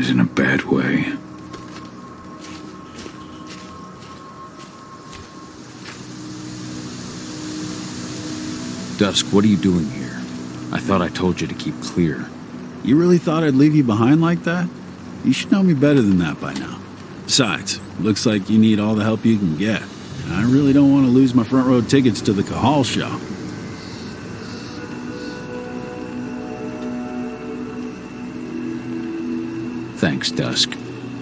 is in a bad way. Dusk, what are you doing here? I thought I told you to keep clear. You really thought I'd leave you behind like that? You should know me better than that by now. Besides, looks like you need all the help you can get. And I really don't want to lose my front row tickets to the Cahal show. Thanks, Dusk.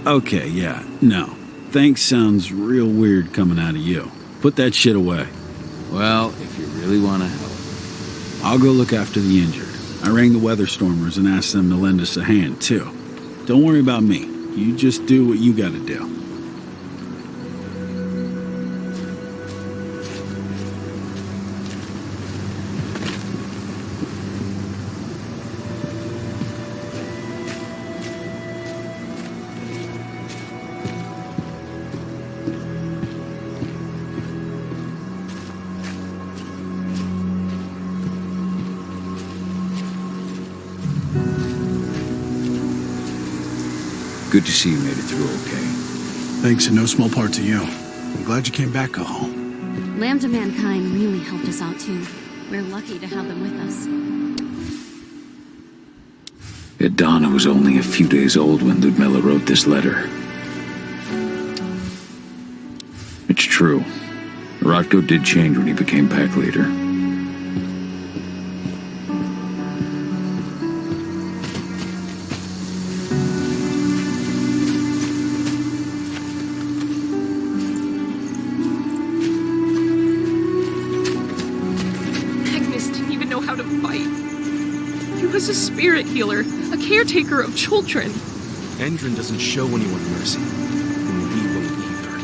Okay, yeah, no. Thanks sounds real weird coming out of you. Put that shit away. Well, if you really want to help. I'll go look after the injured. I rang the weather stormers and asked them to lend us a hand, too. Don't worry about me. You just do what you gotta do. Good to see you made it through okay. Thanks in no small part to you. I'm glad you came back, Cahal. Lambda Mankind really helped us out too. We're lucky to have them with us. Donna was only a few days old when Ludmilla wrote this letter. It's true. Rotko did change when he became pack leader. A spirit healer, a caretaker of children. Endrin doesn't show anyone mercy, and we won't either.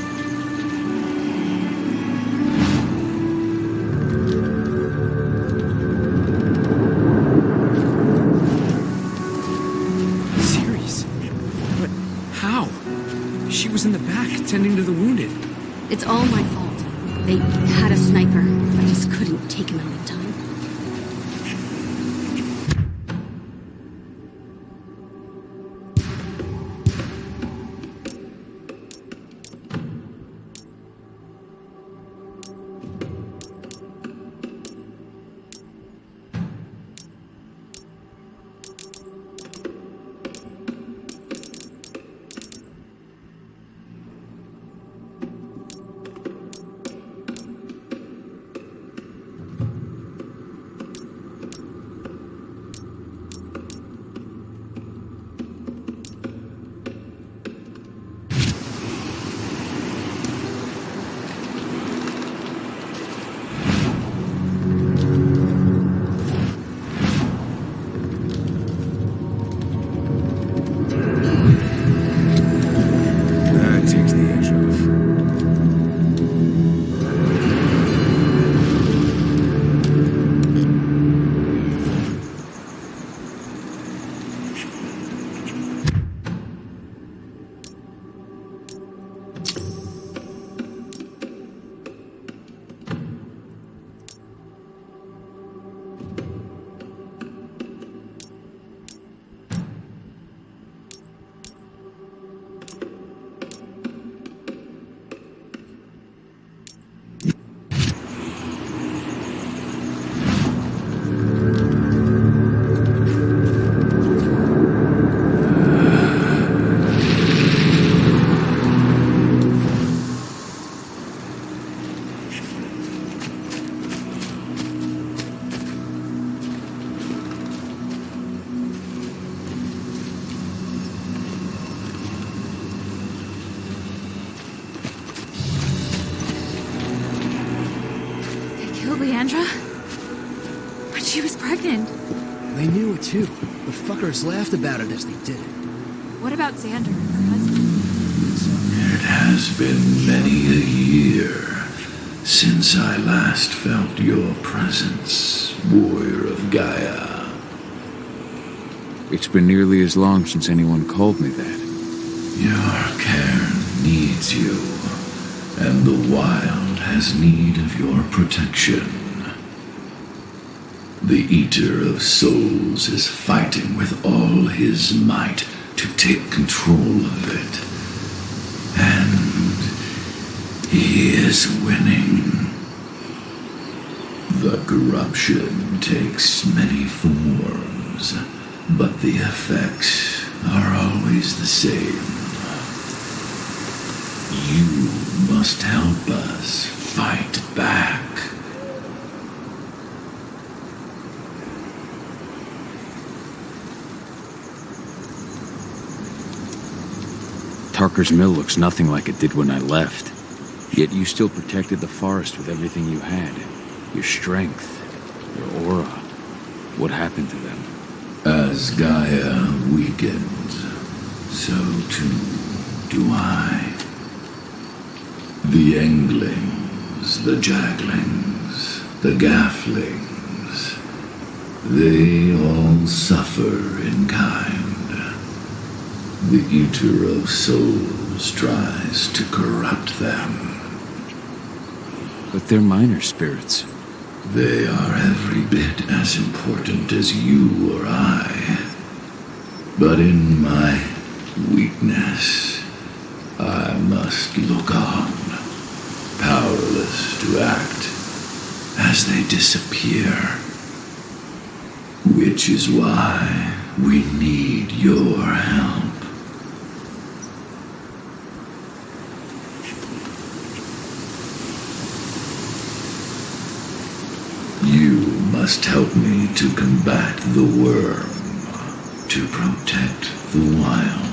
Serious? But how? She was in the back, tending to the wounded. It's all my fault. They had a sniper. I just couldn't take him out in time. Leandra? But she was pregnant. They knew it too. The fuckers laughed about it as they did it. What about Xander, her husband? It has been many a year since I last felt your presence, warrior of Gaia. It's been nearly as long since anyone called me that. Your cairn needs you, and the wild has need of your protection. The Eater of Souls is fighting with all his might to take control of it. And he is winning. The corruption takes many forms, but the effects are always the same. You must help us fight back. Tarker's mill looks nothing like it did when I left. Yet you still protected the forest with everything you had. Your strength, your aura. What happened to them? As Gaia weakens, so too do I. The Englings, the Jaglings, the Gafflings, they all suffer in kind. The Eater of Souls tries to corrupt them. But they're minor spirits. They are every bit as important as you or I. But in my weakness, I must look on, powerless to act, as they disappear. Which is why we need your help. You must help me to combat the worm, to protect the wild.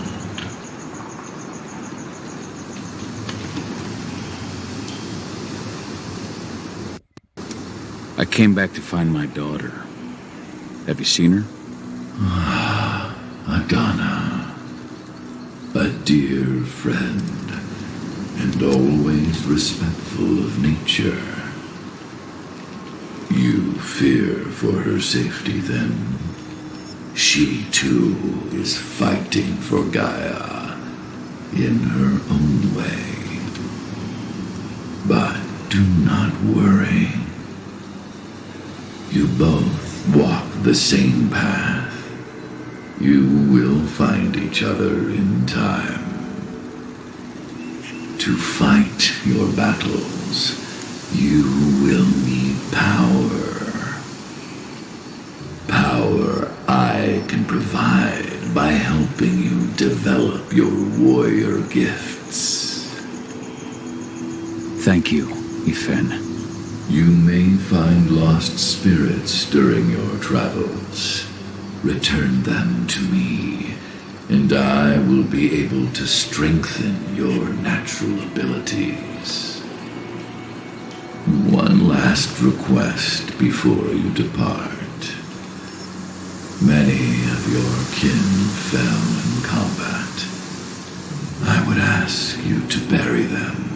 I came back to find my daughter. Have you seen her? Adana, a dear friend, and always respectful of nature. You fear for her safety, then? She, too, is fighting for Gaia in her own way. But do not worry. You both walk the same path. You will find each other in time. To fight your battles, you will need power. Power I can provide by helping you develop your warrior gifts. Thank you, Ifen. You may find lost spirits during your travels. Return them to me, and I will be able to strengthen your natural abilities. One last request before you depart. Many of your kin fell in combat. I would ask you to bury them.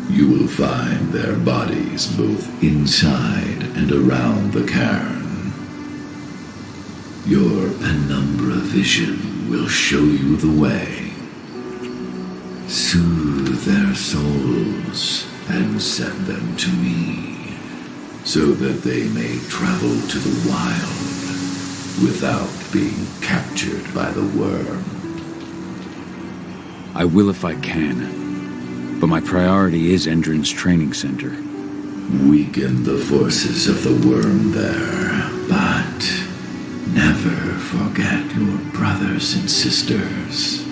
You will find their bodies both inside and around the cairn. Your penumbra vision will show you the way. Soothe their souls and send them to me, so that they may travel to the wild without being captured by the worm. I will if I can, but my priority is Endrin's training center. Weaken the forces of the worm there, but never forget your brothers and sisters.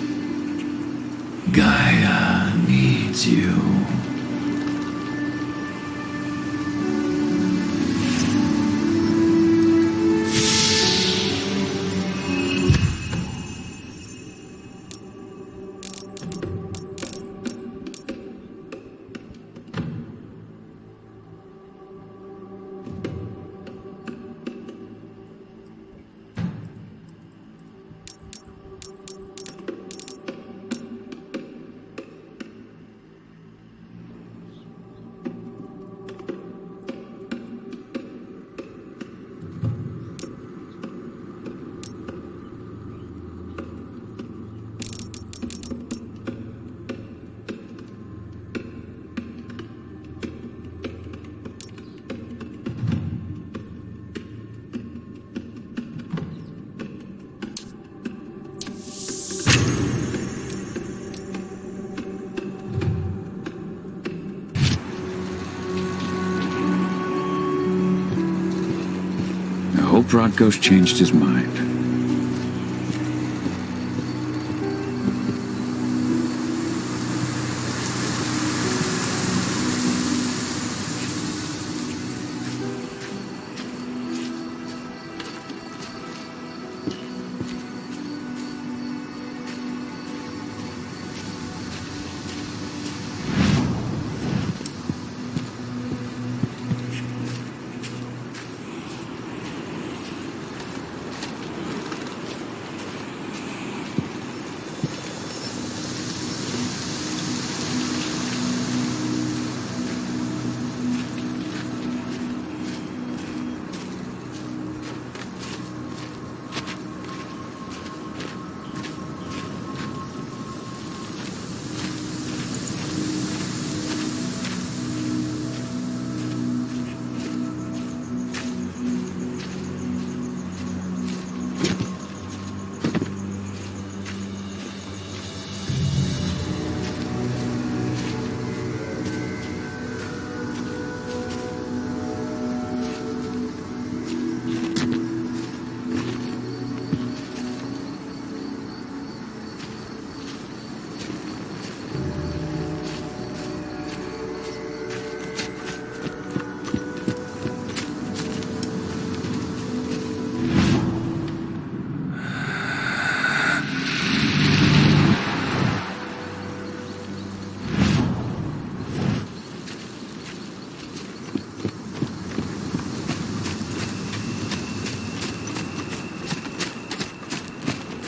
Gaia needs you. hope Rodko's changed his mind.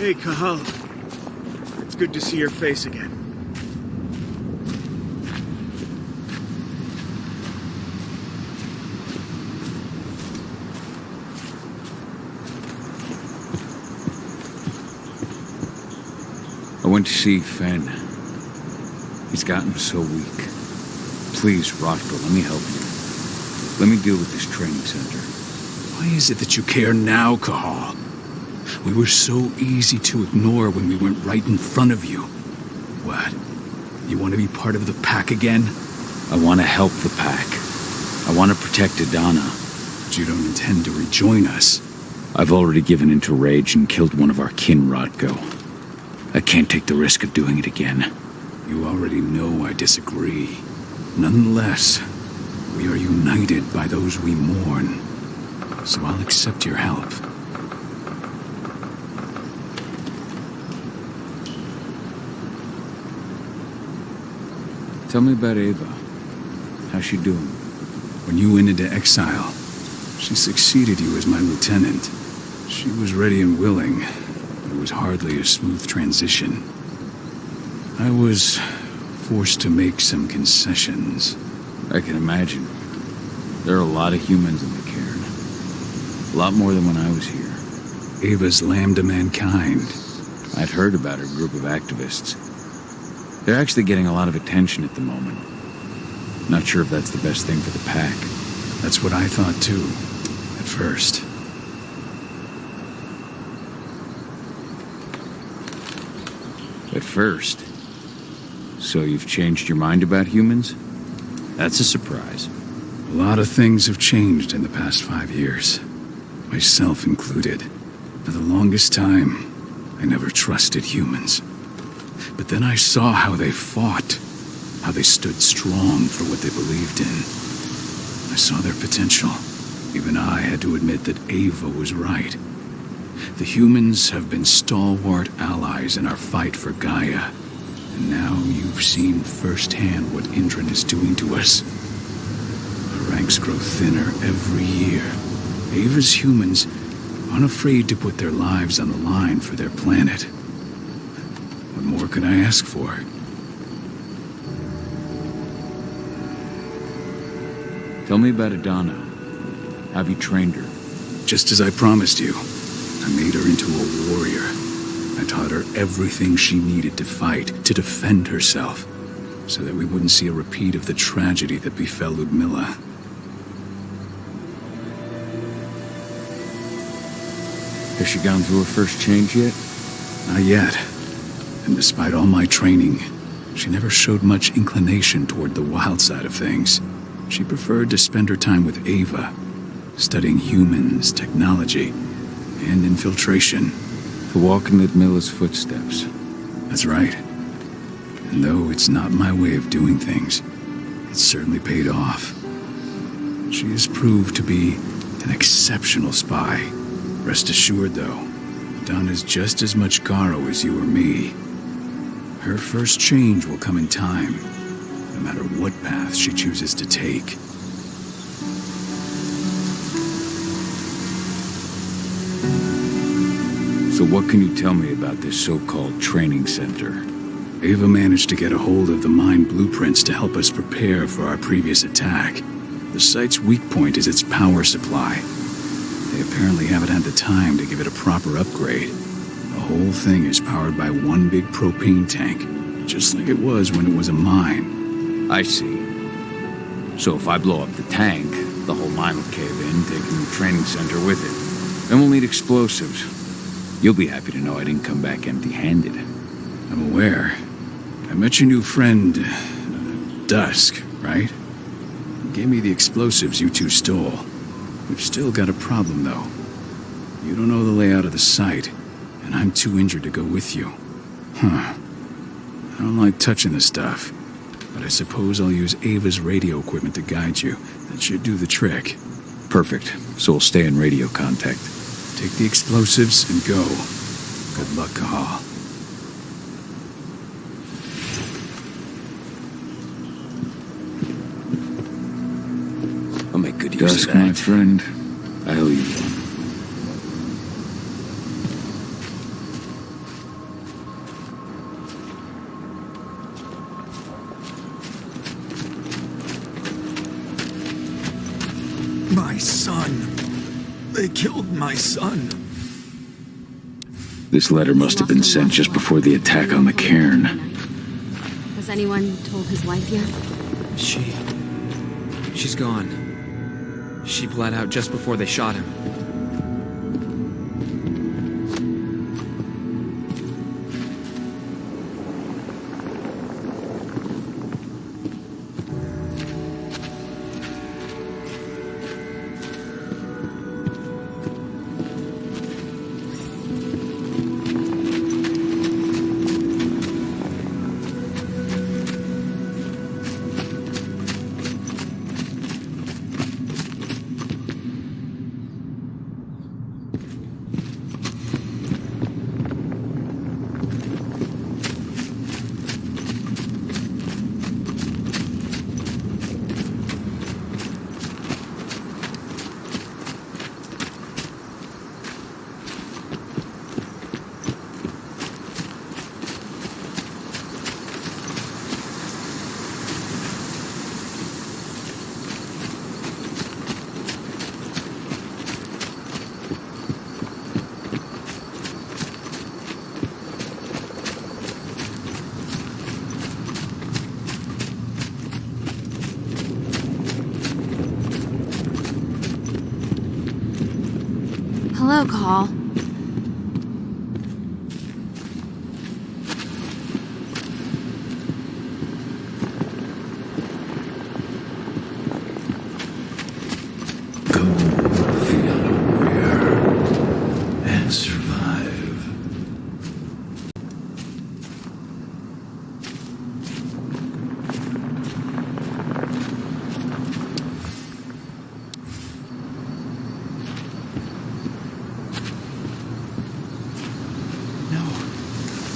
Hey, Kahal. It's good to see your face again. I went to see Fen. He's gotten so weak. Please, Rodko, let me help you. Let me deal with this training center. Why is it that you care now, Kahal? We were so easy to ignore when we went right in front of you. What? You want to be part of the pack again? I want to help the pack. I want to protect Adana. But you don't intend to rejoin us. I've already given into rage and killed one of our kin, Rodko. I can't take the risk of doing it again. You already know I disagree. Nonetheless, we are united by those we mourn. So I'll accept your help. Tell me about Ava. How's she doing? When you went into exile, she succeeded you as my lieutenant. She was ready and willing, but it was hardly a smooth transition. I was forced to make some concessions. I can imagine. There are a lot of humans in the cairn. A lot more than when I was here. Ava's lamb to mankind. I'd heard about her group of activists. They're actually getting a lot of attention at the moment. Not sure if that's the best thing for the pack. That's what I thought too, at first. At first? So you've changed your mind about humans? That's a surprise. A lot of things have changed in the past 5 years. Myself included. For the longest time, I never trusted humans. But then I saw how they fought, how they stood strong for what they believed in. I saw their potential. Even I had to admit that Ava was right. The humans have been stalwart allies in our fight for Gaia. And now you've seen firsthand what Indran is doing to us. Our ranks grow thinner every year. Ava's humans aren't afraid to put their lives on the line for their planet. What more could I ask for? Tell me about Adana. Have you trained her? Just as I promised you, I made her into a warrior. I taught her everything she needed to fight, to defend herself, so that we wouldn't see a repeat of the tragedy that befell Ludmilla. Has she gone through her first change yet? Not yet. And despite all my training, she never showed much inclination toward the wild side of things. She preferred to spend her time with Ava, studying humans, technology, and infiltration. To walk in Ludmilla's footsteps. That's right. And though it's not my way of doing things, it's certainly paid off. She has proved to be an exceptional spy. Rest assured, though, Donna's just as much Garo as you or me. Her first change will come in time, no matter what path she chooses to take. So what can you tell me about this so-called training center? Ava managed to get a hold of the mine blueprints to help us prepare for our previous attack. The site's weak point is its power supply. They apparently haven't had the time to give it a proper upgrade. The whole thing is powered by one big propane tank, just like it was when it was a mine. I see. So if I blow up the tank, the whole mine will cave in, taking the training center with it. Then we'll need explosives. You'll be happy to know I didn't come back empty-handed. I'm aware. I met your new friend, Dusk, right? He gave me the explosives you two stole. We've still got a problem, though. You don't know the layout of the site, and I'm too injured to go with you. Huh. I don't like touching the stuff, but I suppose I'll use Ava's radio equipment to guide you. That should do the trick. Perfect. So we'll stay in radio contact. Take the explosives and go. Good luck, Cahal. I'll make good use of that. My friend, I owe you one. My son. They killed my son. This letter must have been sent just before the attack on the cairn. Has anyone told his wife yet? She's gone. She bled out just before they shot him. Hello, Call. Go feed on a warrior and survive.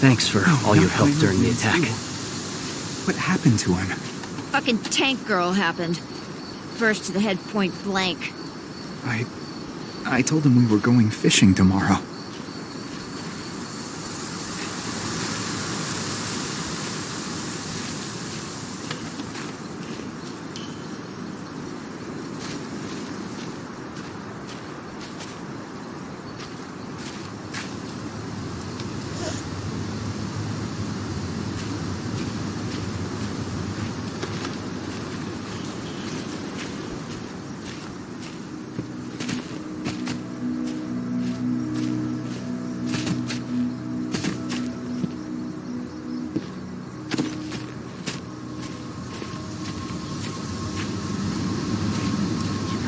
Thanks for all your help during the attack. What happened to him? Fucking tank girl happened. First to the head point blank. I told him we were going fishing tomorrow.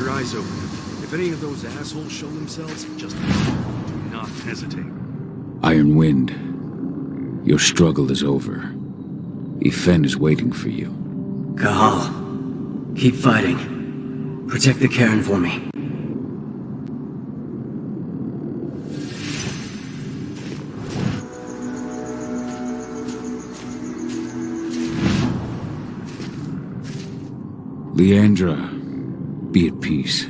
Eyes open. If any of those assholes show themselves, just do not hesitate. Iron Wind, your struggle is over. Ifen is waiting for you. Kahal, keep fighting. Protect the Cairn for me. Leandra, be at peace.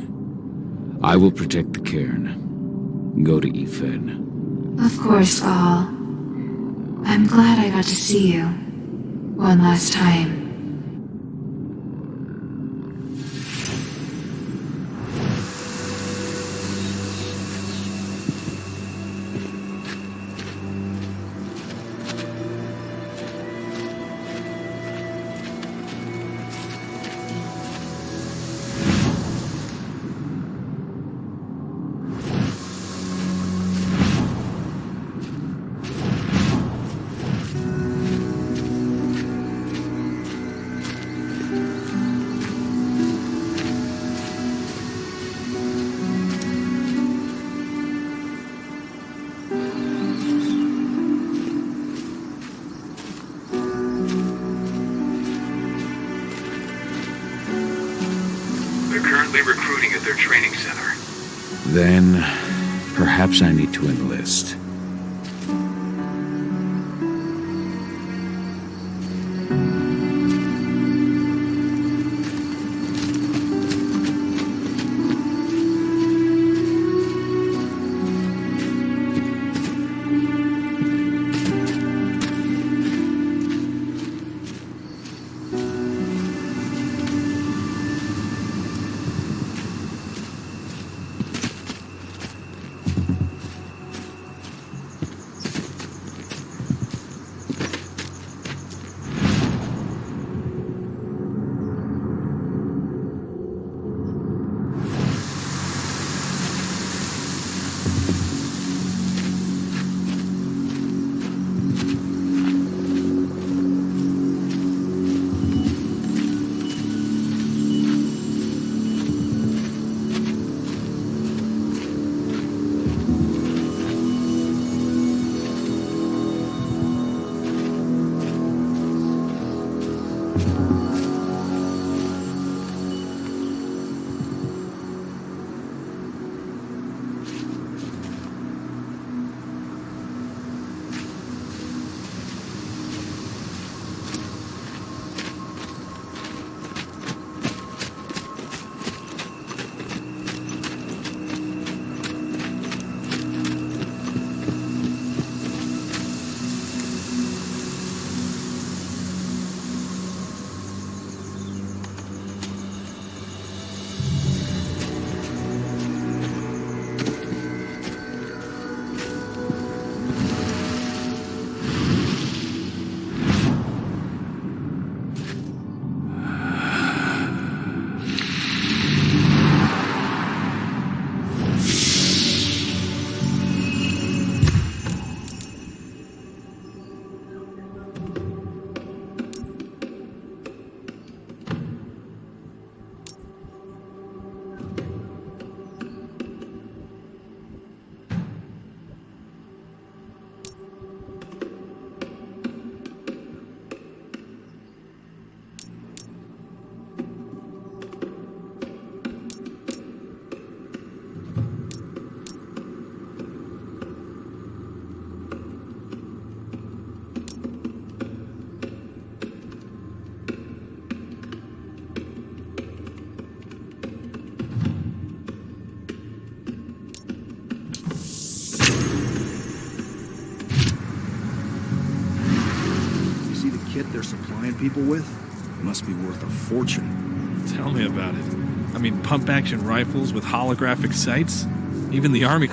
I will protect the cairn. Go to Ifen. Of course, Gaul. I'm glad I got to see you. One last time. Recruiting at their training center. Then, perhaps I need to enlist. They're supplying people with? It must be worth a fortune. Tell me about it. I mean, pump-action rifles with holographic sights? Even the Army...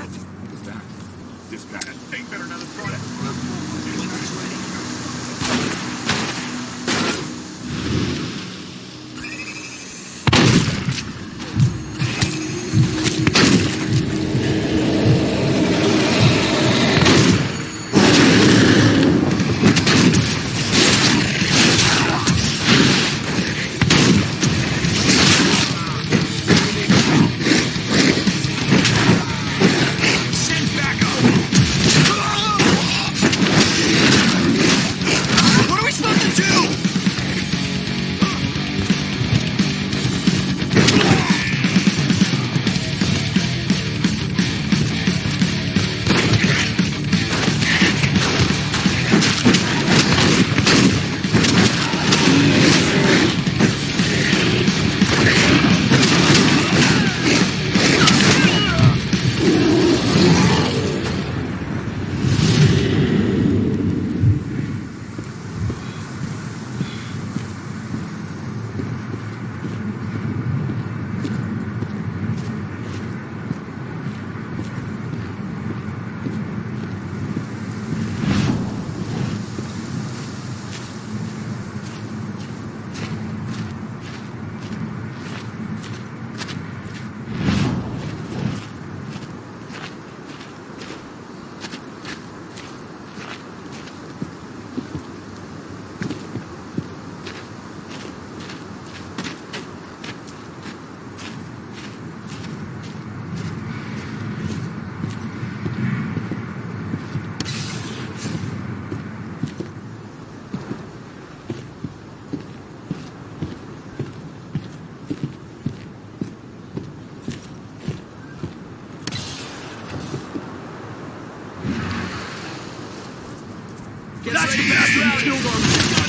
That's the bastard who killed our...